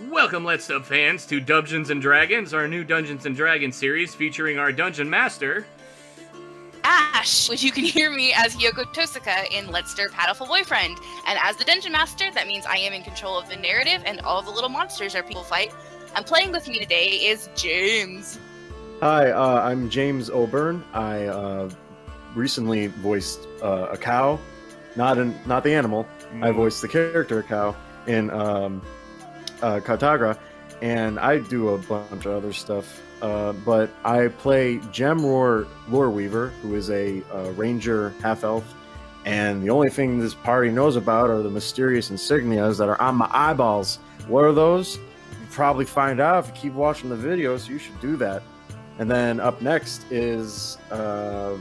Welcome, Let's Dub fans, to DUBgeons and Dragons, our new Dungeons and Dragons series featuring our Dungeon Master, Ash, which you can hear me as Hyoko Tosaka in Let's Stir Paddleful Boyfriend. And as the Dungeon Master, that means I am in control of the narrative and all of the little monsters our people fight. And playing with me today is James. Hi, I'm James O'Byrne. I recently voiced a cow, not the animal. I voiced the character cow in Cartagra, and I do a bunch of other stuff. But I play Jamroar Loreweaver, who is a ranger half-elf, and the only thing this party knows about are the mysterious insignias that are on my eyeballs. What are those? You probably find out if you keep watching the video, so you should do that. And then up next is Phil.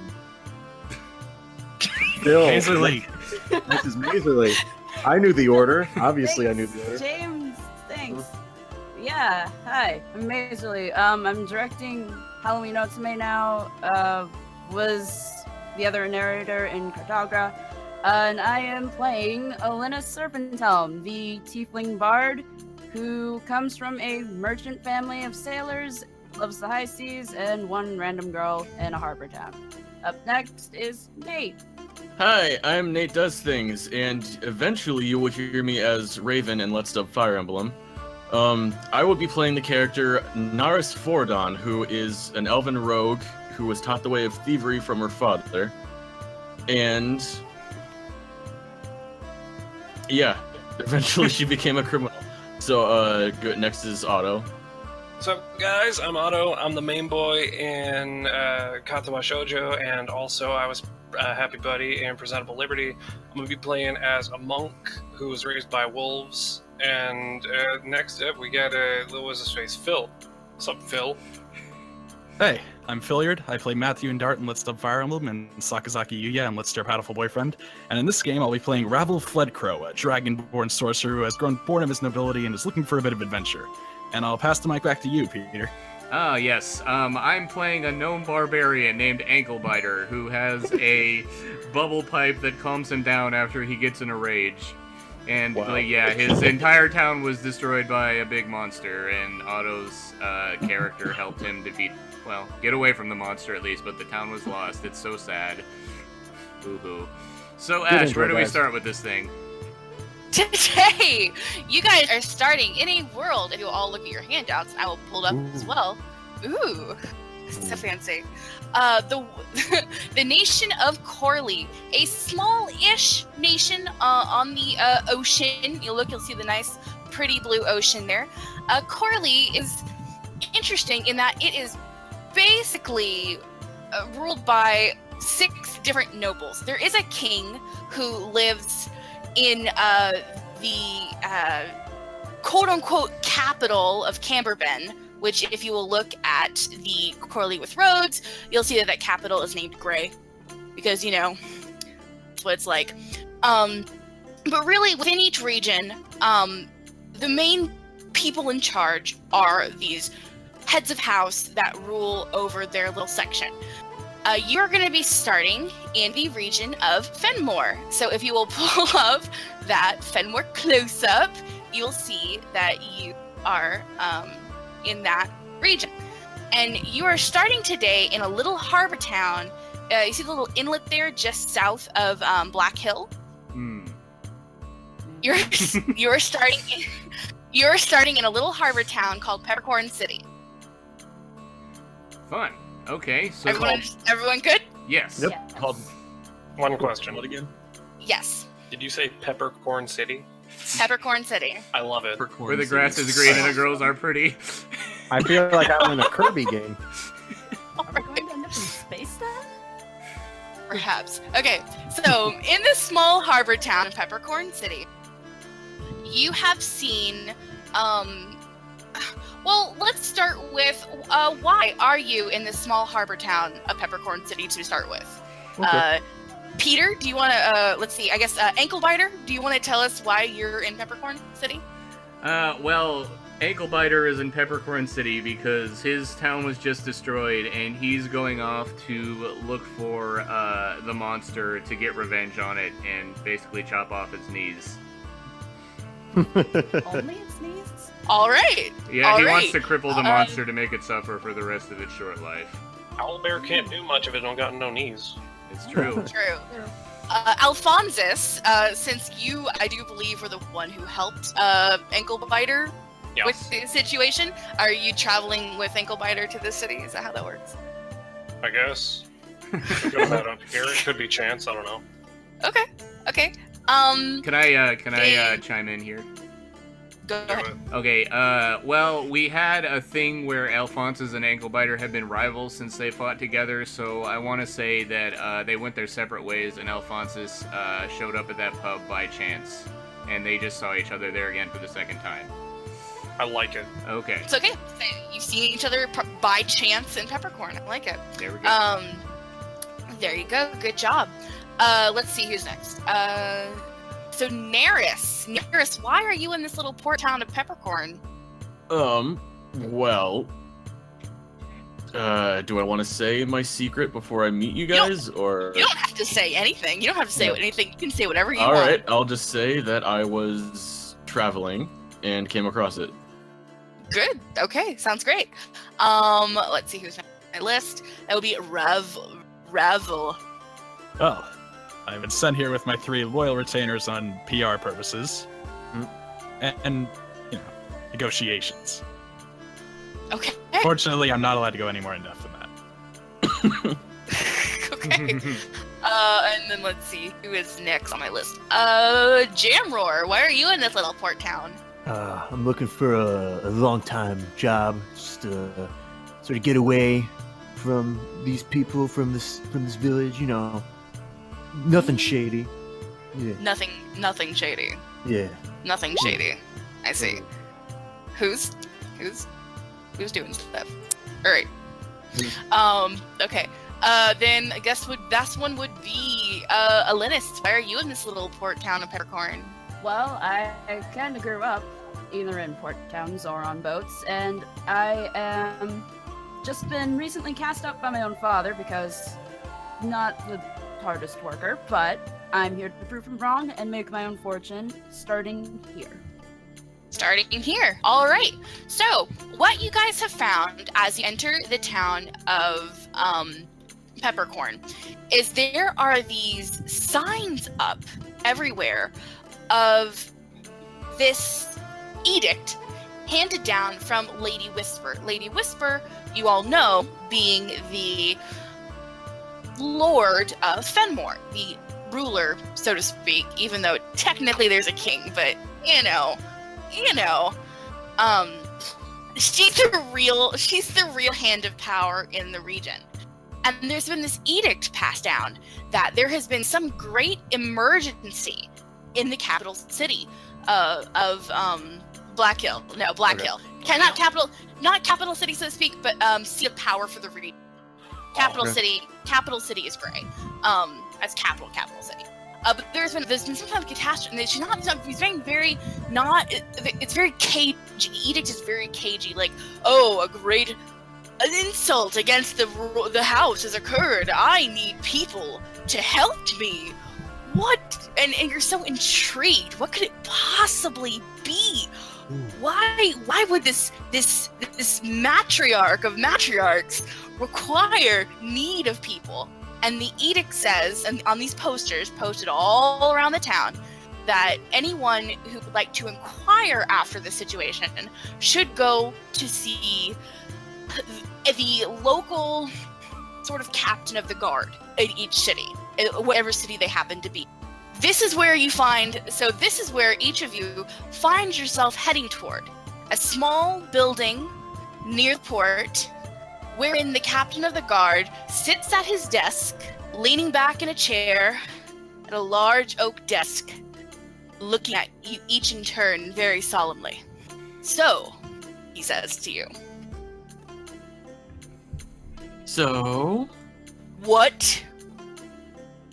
Mazerly. This is Mazerly. I knew the order. Obviously, Thanks, I knew the order. James, thanks. Yeah, hi, I'm Mazerly. I'm directing Halloween Otome now. Was the other narrator in Cartagra. And I am playing Alinys Serpenthelm, the tiefling bard who comes from a merchant family of sailors, loves the high seas, and one random girl in a harbor town. Up next is Nate. Hi, I'm NateDoesThings, and eventually you will hear me as Raven in Let's Dub Fire Emblem. I will be playing the character Naris Foredawn, who is an elven rogue who was taught the way of thievery from her father. And yeah, eventually she became a criminal. So next is Otto. What's up, guys? I'm Otto. I'm the main boy in Katawa Shoujo, and also I was Happy Buddy in Presentable Liberty. I'm going to be playing as a monk who was raised by wolves. And next up, we got, what was his face? Phil. What's up, Phil? Hey, I'm Philiard. I play Matthew and Dart in Let's Dub Fire Emblem and Sakazaki Yuya in Let's Stir Paddleful Boyfriend. And in this game, I'll be playing Wravull Fledcrow, a dragonborn sorcerer who has grown bored of his nobility and is looking for a bit of adventure. And I'll pass the mic back to you, Peter. Ah, yes. I'm playing a gnome barbarian named Anklebiter, who has a bubble pipe that calms him down after he gets in a rage. And, Wow. yeah, his entire town was destroyed by a big monster, and Otto's character helped him get away from the monster at least, but the town was lost. It's so sad. Boo-hoo. So, Ash, where do we start with this thing? Today, you guys are starting in a world, if you'll all look at your handouts, I will pull it up as well. Ooh, so fancy. The nation of Corley, a small-ish nation on the ocean. You'll see the nice, pretty blue ocean there. Corley is interesting in that it is basically ruled by 6 different nobles. There is a king who lives in the quote-unquote capital of Camberben, which if you will look at the Corley with roads, you'll see that capital is named Grey, because, that's what it's like. But really, within each region, the main people in charge are these heads of house that rule over their little section. You're going to be starting in the region of Fenmore. So if you will pull up that Fenmore close-up, you'll see that you are in that region. And you are starting today in a little harbor town. You see the little inlet there just south of Black Hill? You're starting in a little harbor town called Peppercorn City. Fun. Okay, so... Everyone good? Yes. Yep. Yes. Called One question. what again? Yes. Did you say Peppercorn City? Peppercorn City. I love it. Where the grass is green and the girls are pretty. I feel like I'm in a Kirby game. Are we going to end up in space then? Perhaps. Okay, so in this small harbor town of Peppercorn City, you have seen, well, let's start with, why are you in this small harbor town of Peppercorn City to start with? Okay. Peter, do you want to, let's see, I guess, Anklebiter, do you want to tell us why you're in Peppercorn City? Well, Anklebiter is in Peppercorn City because his town was just destroyed, and he's going off to look for the monster to get revenge on it and basically chop off its knees. Only its knees? All right. Yeah, All he right. wants to cripple the monster to make it suffer for the rest of its short life. Owlbear can't do much if it don't got no knees. It's true. True. Alphonsus, since you, I do believe, were the one who helped Anklebiter Yes. with the situation, are you traveling with Anklebiter to the city? Is that how that works? I guess. Could go that up here. It could be chance. I don't know. Okay. Okay. Can I chime in here? Go ahead. Okay, well, we had a thing where Alphonsus and Anklebiter had been rivals since they fought together, so I want to say that they went their separate ways, and Alphonsus showed up at that pub by chance, and they just saw each other there again for the second time. I like it. Okay, It's okay. You've seen each other by chance in Peppercorn. I like it. there we go. There you go. Good job. Let's see who's next. So Naris. Naris, why are you in this little port town of Peppercorn? Well, do I want to say my secret before I meet you guys, or? You don't have to say anything. You don't have to say Yeah. anything. You can say whatever you All want. right, I'll just say that I was traveling and came across it. Good. Okay. Sounds great. Let's see who's next on my list. That would be Wravull. Well, I've been sent here with my 3 loyal retainers on PR purposes, and you know, negotiations. Okay. Fortunately, I'm not allowed to go any more in depth than that. Okay. And then let's see who is next on my list. Jamroar. Why are you in this little port town? I'm looking for a long-time job, just to sort of get away from these people, from this village. You know, nothing shady. Yeah, Nothing shady. yeah. Nothing shady. I see. Who's doing stuff? All right. Okay. Then I guess best one would be Alinys. Why are you in this little port town of Peppercorn? Well, I kind of grew up either in port towns or on boats, and I am just been recently cast up by my own father because not the hardest worker, but I'm here to prove him wrong and make my own fortune starting here. Starting here. All right. So, what you guys have found as you enter the town of Peppercorn is there are these signs up everywhere of this edict handed down from Lady Whisper. Lady Whisper, you all know, being the Lord of Fenmore, the ruler, so to speak, even though technically there's a king, but you know, she's the real hand of power in the region. And there's been this edict passed down that there has been some great emergency in the capital city of Black Hill. No, Black Hill. Not capital city, so to speak, but seat of power for the region. Capital city is Gray. As capital city. But there's been some kind of catastrophe, and it's very cagey. The edict is very cagey, like, oh, an insult against the house has occurred. I need people to help me. What? And you're so intrigued. What could it possibly be? Why would this matriarch of matriarchs require need of people? And the edict says, and on these posters posted all around the town, that anyone who would like to inquire after the situation should go to see the local sort of captain of the guard in each city, whatever city they happen to be. This is where each of you finds yourself heading toward. A small building near the port, wherein the captain of the guard sits at his desk, leaning back in a chair at a large oak desk, looking at you each in turn very solemnly. So, he says to you, So? what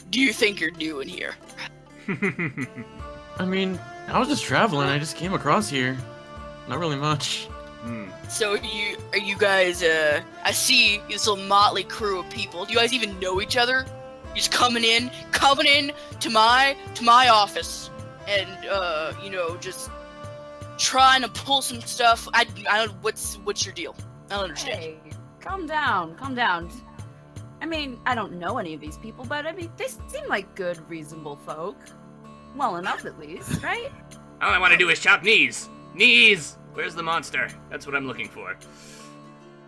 do you think you're doing here? I mean, I was just traveling. I just came across here. Not really much. So are you guys, I see this little motley crew of people. Do you guys even know each other? You're just coming in to my office and, just trying to pull some stuff. I don't. What's your deal? I don't understand. Hey, calm down, calm down. I mean, I don't know any of these people, but I mean, they seem like good, reasonable folk. Well enough, at least, right? All I want to do is chop knees. Knees! Where's the monster? That's what I'm looking for.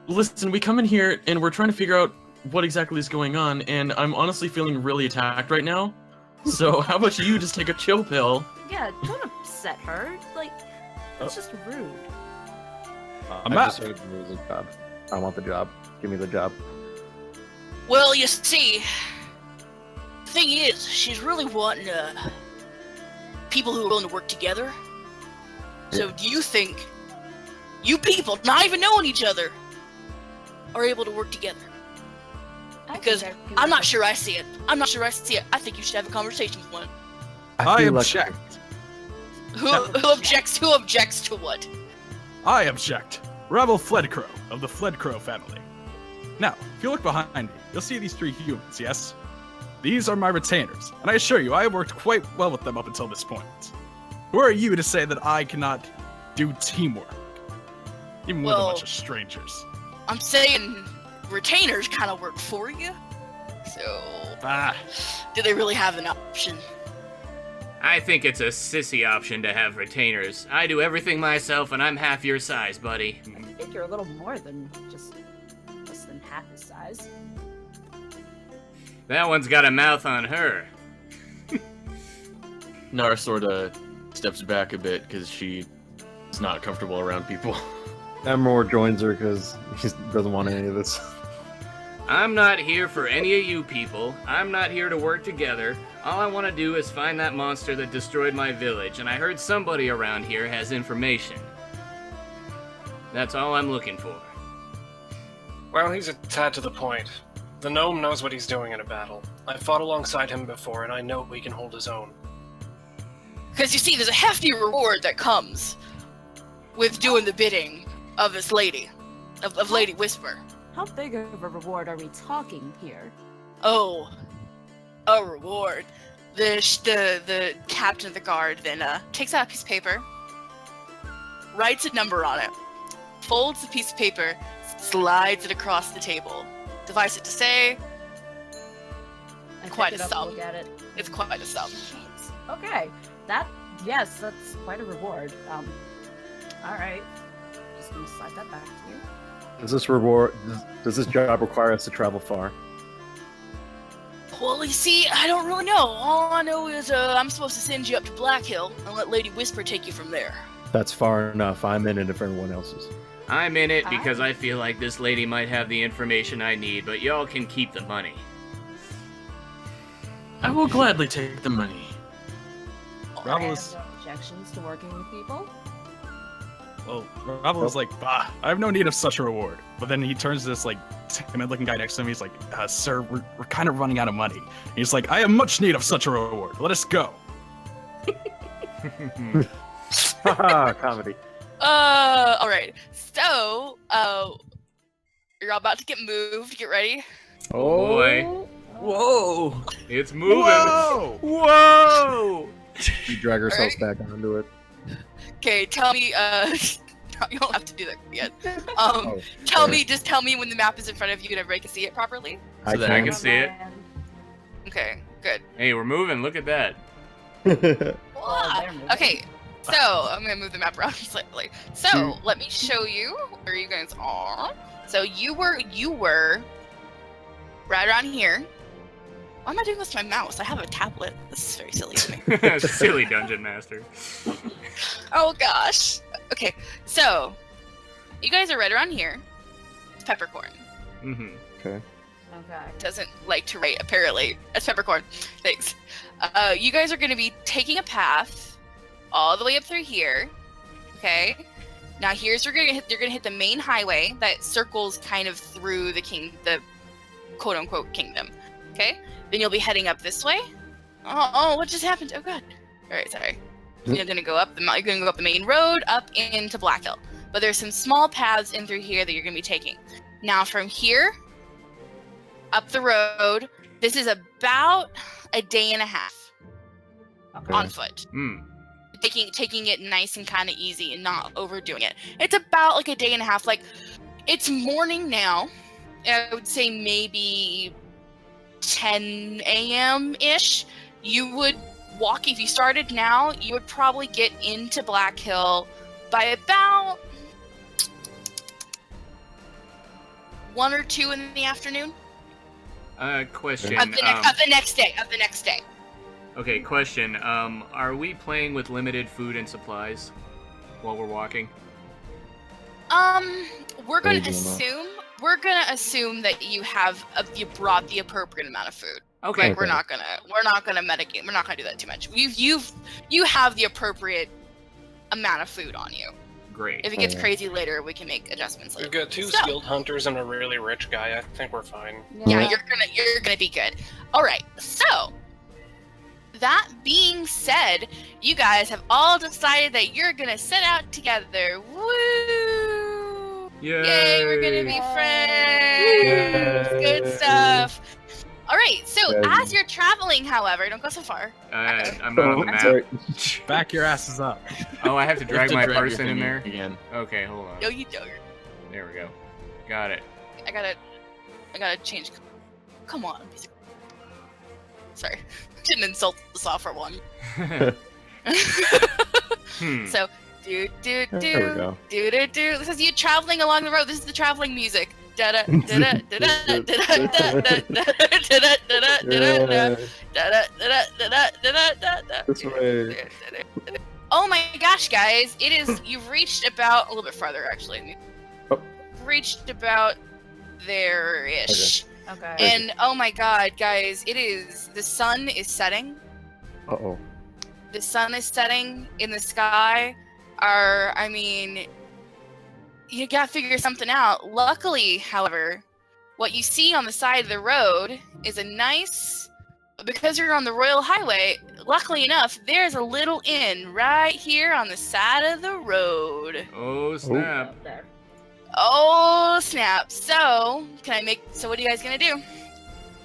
Listen, we come in here and we're trying to figure out what exactly is going on, and I'm honestly feeling really attacked right now. So how about you just take a chill pill? Yeah, don't upset her. Like, that's just rude. I just heard there was a job. I want the job. Give me the job. Well, you see, the thing is, she's really wanting people who are willing to work together. So do you think you people, not even knowing each other, are able to work together? Because I'm not sure I see it. I'm not sure I see it. I think you should have a conversation with one. I feel object. Who objects? Who objects to what? I object. Wravull Fledcrow of the Fledcrow family. Now, if you look behind me, you'll see these 3 humans, yes? These are my retainers, and I assure you, I have worked quite well with them up until this point. Who are you to say that I cannot do teamwork? Even with a bunch of strangers. I'm saying retainers kind of work for you. So, do they really have an option? I think it's a sissy option to have retainers. I do everything myself, and I'm half your size, buddy. I think you're a little more than just less than half his size. That one's got a mouth on her. Nara sort of steps back a bit because she is not comfortable around people. Jamroar joins her because he doesn't want any of this. I'm not here for any of you people. I'm not here to work together. All I want to do is find that monster that destroyed my village, and I heard somebody around here has information. That's all I'm looking for. Well, he's a tad to the point. The gnome knows what he's doing in a battle. I fought alongside him before, and I know he can hold his own. Because you see, there's a hefty reward that comes with doing the bidding of this lady, of Lady Whisper. How big of a reward are we talking here? Oh, a reward. The captain of the guard then takes out a piece of paper, writes a number on it, folds the piece of paper, slides it across the table. Device it to say, quite a sum. Look at it. It's quite a sum. Okay, yes, that's quite a reward. All right, just gonna slide that back to you. Does this job require us to travel far? Well, you see, I don't really know. All I know is I'm supposed to send you up to Black Hill and let Lady Whisper take you from there. That's far enough. I'm in it if everyone else is. I'm in it because I feel like this lady might have the information I need, but y'all can keep the money. I will gladly take the money. I have no objections to working with people. Well, Wravull is like, I have no need of such a reward. But then he turns to this, like, timid-looking guy next to him. He's like, sir, we're kind of running out of money. And he's like, I have much need of such a reward. Let us go. Comedy. Alright. So, you're all about to get moved. Get ready. Oh boy. Whoa! It's moving. Whoa! Whoa! We drag ourselves back onto it. Okay, tell me, you don't have to do that yet. Just tell me when the map is in front of you and everybody can see it properly. I can see it. Okay, good. Hey, we're moving. Look at that. Okay, so I'm gonna move the map around slightly. So let me show you where you guys are. So you were right around here. Why am I doing this with my mouse? I have a tablet. This is very silly to me. Silly dungeon master. Oh gosh. Okay, so you guys are right around here. It's Peppercorn. Mm-hmm. Okay. Doesn't like to write, apparently. That's Peppercorn. Thanks. You guys are going to be taking a path all the way up through here. Okay. Now here's where you're gonna hit the main highway that circles kind of through the quote unquote kingdom. Okay. Then you'll be heading up this way. Oh, what just happened? Oh god. All right, sorry. You're gonna go up the main road up into Black Hill. But there's some small paths in through here that you're gonna be taking. Now from here up the road, this is about a day and a half on foot. taking it nice and kind of easy and not overdoing it. It's about like a day and a half. Like, it's morning now. I would say maybe 10 a.m. ish. You would walk, if you started now, you would probably get into Black Hill by about 1 or 2 in the afternoon. Question. Of the next day. Okay, question. Are we playing with limited food and supplies while we're walking? We're gonna assume that you brought the appropriate amount of food. Okay. Like, we're not gonna medicate. We're not gonna do that too much. You have the appropriate amount of food on you. Great. If it gets crazy later, we can make adjustments later. We've got 2 skilled hunters and a really rich guy. I think we're fine. Yeah, you're gonna be good. All right. So, that being said, you guys have all decided that you're gonna set out together. Woo! Yay! We're gonna be friends. Good stuff. All right. So as you're traveling, however, don't go so far. I'm not on the map. Back your asses up. Oh, I have to drag my person in there again. Okay, hold on. No, you don't. There we go. Got it. I gotta change. Come on. Sorry, didn't insult the software one. So do. There we go. This is you traveling along the road. This is the traveling music. Da da da da da da da da da. This way. Oh my gosh, guys! You've reached about a little bit farther actually. Oh. Reached about there-ish. Okay. And oh my god, guys, the sun is setting. Uh-oh. The sun is setting in the sky. You gotta figure something out. Luckily, however, what you see on the side of the road is because you're on the Royal Highway, luckily enough, there's a little inn right here on the side of the road. Oh, snap. Oh, snap. So, what are you guys gonna do?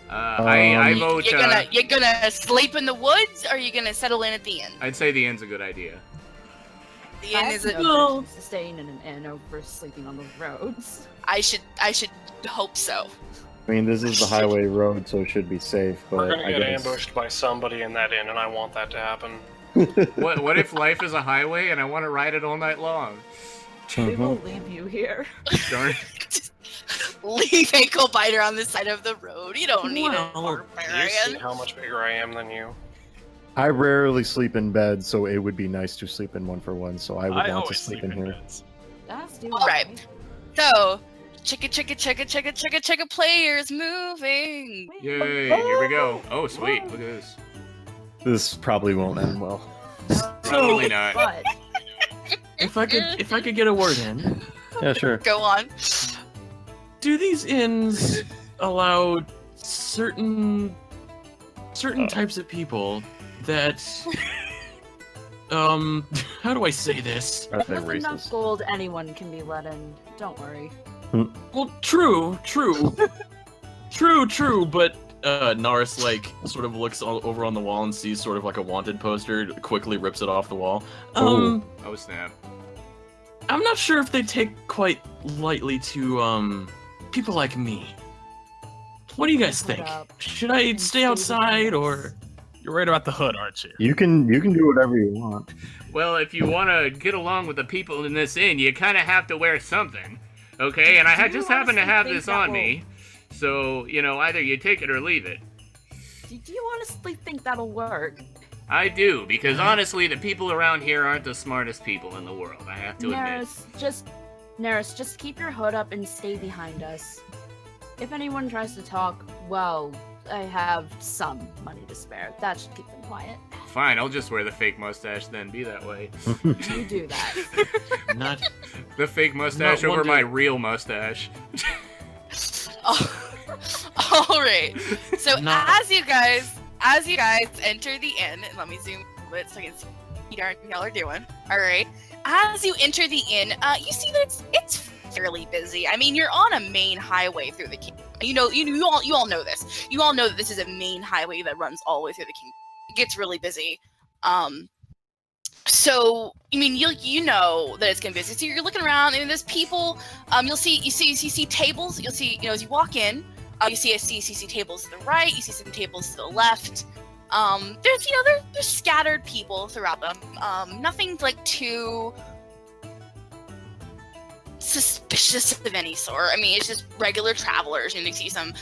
I vote... You're gonna sleep in the woods, or are you gonna settle in at the inn? I'd say the inn's a good idea. The inn is staying in an inn over sleeping on the roads. I should hope so. I mean, this is the highway road, so it should be safe, but We're gonna I get guess... ambushed by somebody in that inn, and I want that to happen. What if life is a highway and I want to ride it all night long? We will leave you here. Darn. Leave ankle biter on the side of the road. You don't need a Do you barbarian. see how much bigger I am than you? I rarely sleep in bed, so it would be nice to sleep in one for one, so I would want to always sleep in here. beds. That's do All right. So, chicka players moving. Yay, here we go. Oh, sweet. Look at this. This probably won't end well. Probably not. But If I could get a word in, Yeah, sure. Go on. do these inns allow certain types of people that how do I say this? I think with enough racist. gold, anyone can be let in. Don't worry. Well, true, but Naris sort of looks over on the wall and sees sort of like a wanted poster, quickly rips it off the wall. Oh, snap. I'm not sure if they take quite lightly to people like me. What do you guys think? Should I stay outside or? You're right about the hood, aren't you? You can do whatever you want. Well, if you want to get along with the people in this inn, you kind of have to wear something. Okay, and I just happen to have this on me. So, either you take it or leave it. Do you honestly think that'll work? I do, because honestly, the people around here aren't the smartest people in the world, I have to admit. Naris, just keep your hood up and stay behind us. If anyone tries to talk, well, I have some money to spare. That should keep them quiet. Fine, I'll just wear the fake mustache then, be that way. You do that. Not The fake mustache Not one over my dude. real mustache. All right. So Not- as you guys enter the inn, and let me zoom a bit so I can see what y'all are doing. All right. As you enter the inn, you see that it's fairly busy. I mean, you're on a main highway through the kingdom. You all know this. You all know that this is a main highway that runs all the way through the kingdom. It gets really busy. So, I mean, you know that it's gonna be busy. So you're looking around, and there's people. You see tables. You'll see, as you walk in, you see tables to the right. You see some tables to the left. There's scattered people throughout them. Nothing like too suspicious of any sort. I mean, it's just regular travelers. You see some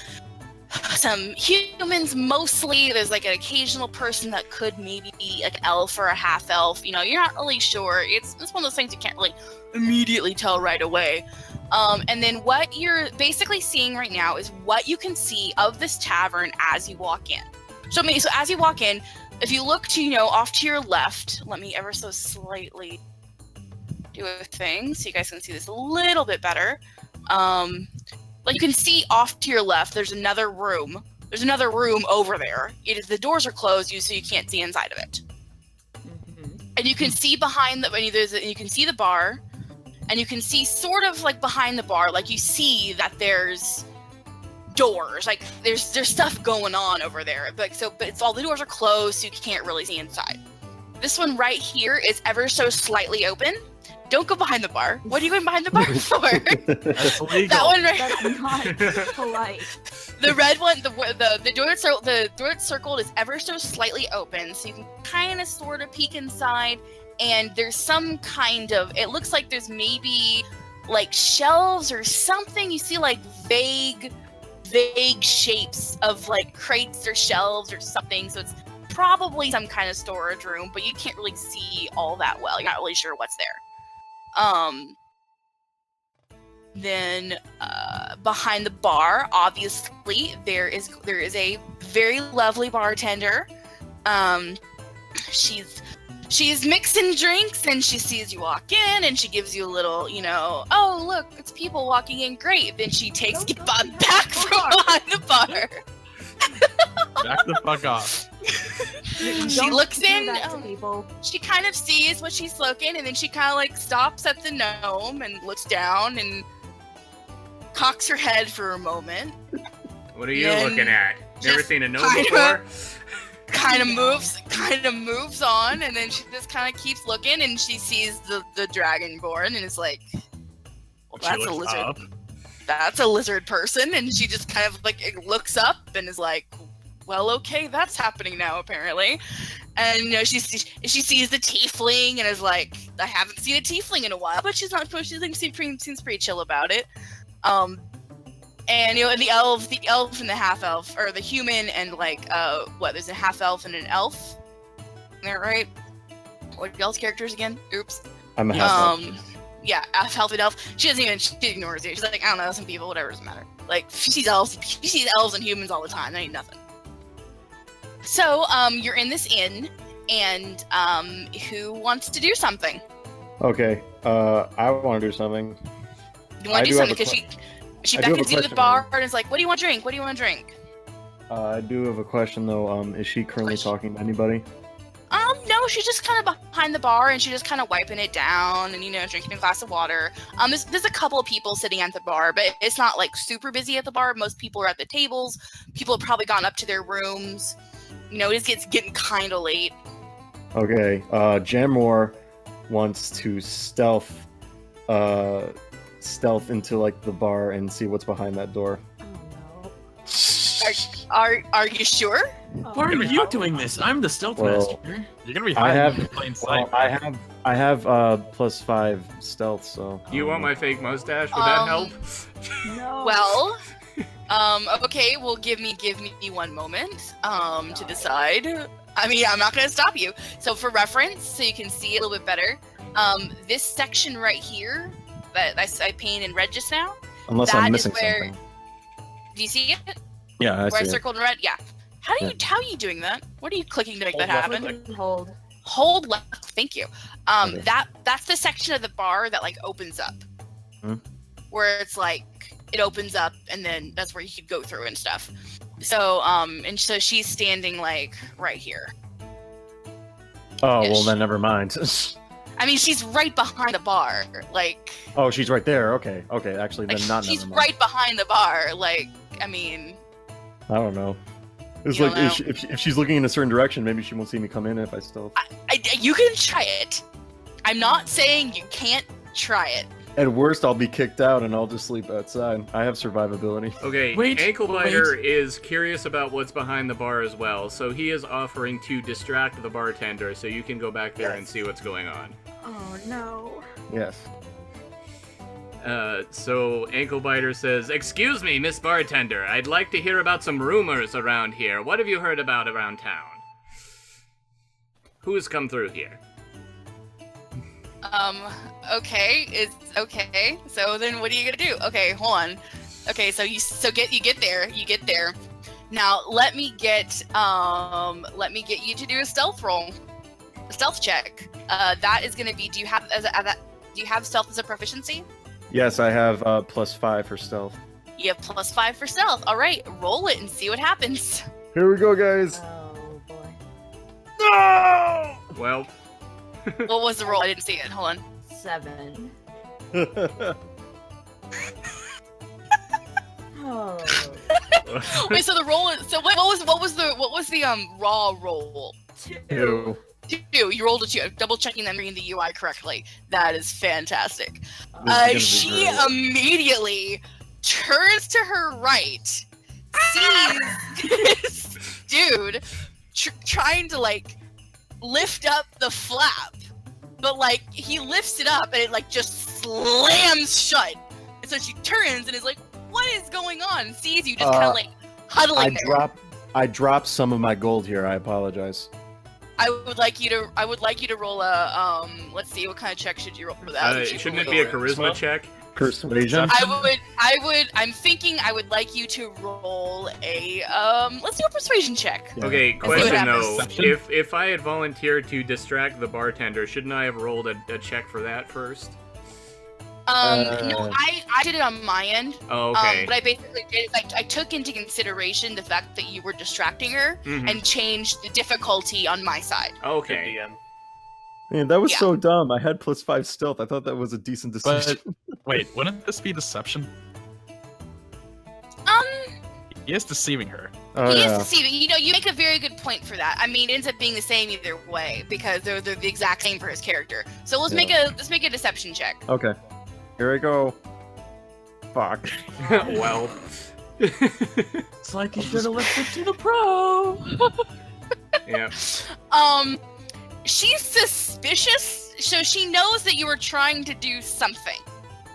humans mostly. There's like an occasional person that could maybe be like an elf or a half elf. You're not really sure. It's one of those things you can't really immediately tell right away. And then what you're basically seeing right now is what you can see of this tavern as you walk in. So as you walk in, if you look to, off to your left, let me ever so slightly do a thing so you guys can see this a little bit better. Like you can see off to your left, there's another room. There's another room over there. The doors are closed, so you can't see inside of it. Mm-hmm. And you can see behind you can see the bar, and you can see sort of like behind the bar, like you see that there's doors, like there's stuff going on over there. But it's all the doors are closed, so you can't really see inside. This one right here is ever so slightly open. Don't go behind the bar. What are you going behind the bar for? That's illegal. That one right. That's not polite. The red one, the door that's circled is ever so slightly open, so you can kind of sort of peek inside. And there's some kind of, it looks like there's maybe like shelves or something. You see like vague shapes of like crates or shelves or something. So it's probably some kind of storage room, but you can't really see all that well. You're not really sure what's there. Then behind the bar, obviously there is a very lovely bartender. She's mixing drinks, and she sees you walk in, and she gives you a little, oh look, it's people walking in, great. Then she takes you back from behind the bar. Back the fuck off. She looks in, people. She kind of sees what she's looking, and then she kind of like stops at the gnome and looks down and cocks her head for a moment. What are you looking at? Never seen a gnome before? Kind of moves on, and then she just kind of keeps looking, and she sees the dragonborn, and is like, well, that's a lizard. Up. That's a lizard person. And she just kind of like looks up and is like, well, okay, that's happening now apparently. And she sees the tiefling and is like, I haven't seen a tiefling in a while, but she's not. She seems pretty chill about it. And and the elf and the half elf, or the human and like there's a half elf and an elf. Is that right? What are y'all's characters again? Oops. I'm a half elf. Yeah, half and elf. She ignores you. She's like, I don't know, some people, whatever, doesn't matter. Like, she sees elves and humans all the time. That ain't nothing. So, you're in this inn, and who wants to do something? Okay, I want to do something. You want to do something because she beckons you to the bar and is like, what do you want to drink? What do you want to drink? I do have a question though. Is she currently talking to anybody? No, she's just kind of behind the bar, and she's just kind of wiping it down and, drinking a glass of water. There's a couple of people sitting at the bar, but it's not like super busy at the bar. Most people are at the tables. People have probably gone up to their rooms. It's getting kind of late. Okay, Jamroar wants to stealth into like the bar and see what's behind that door. Oh no. Are you sure? Why are you doing this? I'm the stealth master. You're gonna be hiding in plain sight. I have +5 stealth, so. Do you want my fake mustache? Would that help? No. Well, okay, well, give me 1 moment to decide. I mean, I'm not going to stop you. So for reference, so you can see it a little bit better, this section right here that I painted in red just now, Unless I'm missing something. Do you see it? Yeah, Where I circled in red? Yeah. How are you doing that? What are you clicking to make that happen? Hold left. Thank you. Okay. That's the section of the bar that like opens up. Hmm? Where it's like it opens up, and then that's where you could go through and stuff. So and so she's standing like right here. Oh, Ish. well then never mind. I mean, she's right behind the bar. Like, oh, she's right there. Okay, actually like then not she's never mind. right behind the bar. Like, I mean, I don't know. It's You like don't know. if she's looking in a certain direction, maybe she won't see me come in if I stealth. You can try it. I'm not saying you can't try it. At worst, I'll be kicked out and I'll just sleep outside. I have survivability. Okay, Wait, Anklebiter is curious about what's behind the bar as well, so he is offering to distract the bartender so you can go back there and see what's going on. Oh no. Yes. So Anklebiter says, "Excuse me, Miss Bartender, I'd like to hear about some rumors around here. What have you heard about around town? Who's come through here?" Okay, it's okay. So then what are you gonna do? Okay, hold on. Okay, so you get there. Now let me get you to do a stealth roll. A stealth check. That is gonna be, do you have stealth as a proficiency? Yes, I have +5 for stealth. You have +5 for stealth. Alright, roll it and see what happens. Here we go, guys. Oh boy. No! Well, What was the roll? I didn't see it. Hold on. 7. Oh. Wait, so the roll is, so what was the raw roll? 2. 2. You rolled a 2. I'm double checking them reading the UI correctly. That is fantastic. This is gonna be She great. immediately turns to her right, sees this dude trying to like lift up the flap, but like he lifts it up and it like just slams shut. And so she turns and is like, "What is going on?" And sees you just kind of like huddling there. I dropped some of my gold here. I apologize. I would like you to roll a let's see, what kind of check should you roll for that? shouldn't it be a charisma check? Persuasion. I'm thinking I would like you to roll a let's do a persuasion check. Yeah. Okay, Let's see what question though. happens. If I had volunteered to distract the bartender, shouldn't I have rolled a check for that first? No, I did it on my end. Oh, okay. But I basically did I took into consideration the fact that you were distracting her Mhm. and changed the difficulty on my side. Okay. DM. Man, that was Yeah. so dumb. I had +5 stealth. I thought that was a decent decision. Wait, wouldn't this be deception? He is deceiving her. Oh, He is yeah. deceiving. You know, you make a very good point for that. I mean, it ends up being the same either way because they're the exact same for his character. So let's make a deception check. Okay. Here I go. Fuck. Well. It's like you should have left it to the pro. Yeah. She's suspicious, so she knows that you were trying to do something.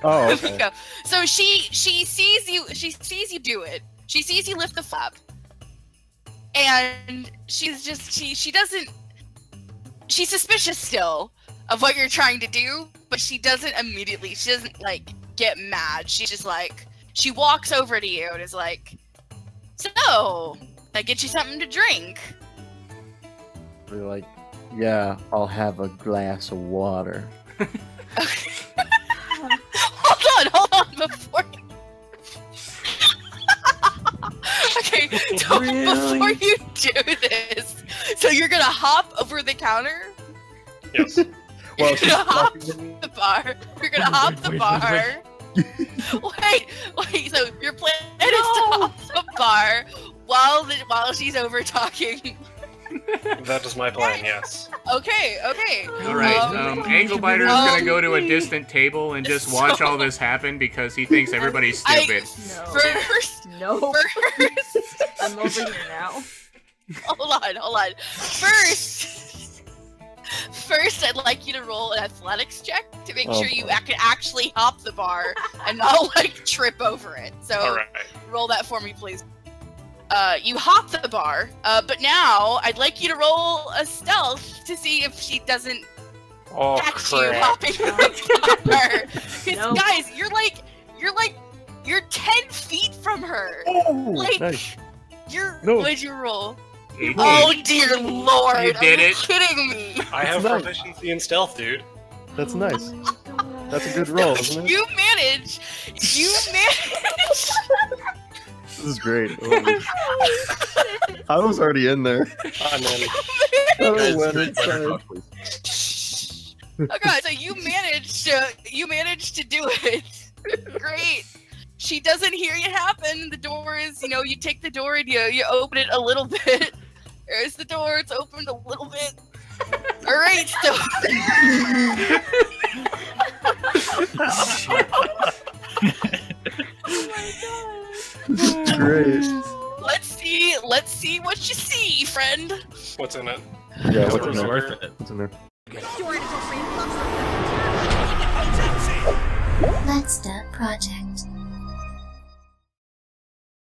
Oh, okay. So she sees you do it. She sees you lift the flap. And she's suspicious still of what you're trying to do, but she doesn't like get mad. She's just like, she walks over to you and is like, "So, can I get you something to drink?" We're like, yeah, I'll have a glass of water. Hold on, before you... Okay, so before you do this, so you're gonna hop over the counter? Yes. Well, You're she's gonna hop blocking the bar. You're gonna hop the wait, bar. Wait, so your plan is to hop the bar while she's over talking. That is my plan, yes. Okay. All right. Anklebiter is gonna go to a distant table and just watch all this happen because he thinks everybody's stupid. No. First, No. I'm over here now. hold on. First, I'd like you to roll an athletics check to make sure you boy. can actually hop the bar and not like trip over it. So Alright. roll that for me, please. You hop the bar, but now I'd like you to roll a stealth to see if she doesn't Oh, catch you crap. hopping the bar. 'Cause, No. guys, you're 10 feet from her. Oh, Like, nice. What did you roll? 18. Oh dear lord! You did Are you it. kidding me? I have Nice. proficiency in stealth, dude. That's nice. That's a good roll, isn't it? You managed. This is great. I was already in there. I'm in. Oh, Guys, when good it butter started. talk, please. Oh god! So you managed to do it. Great. She doesn't hear it happen. The door is, you take the door and you open it a little bit. There's the door. It's opened a little bit. All right, so. Oh my god. Great. Let's see what you see, friend. What's in it? Yeah, It what's in was there? worth it. What's in there? Let's Dub Project.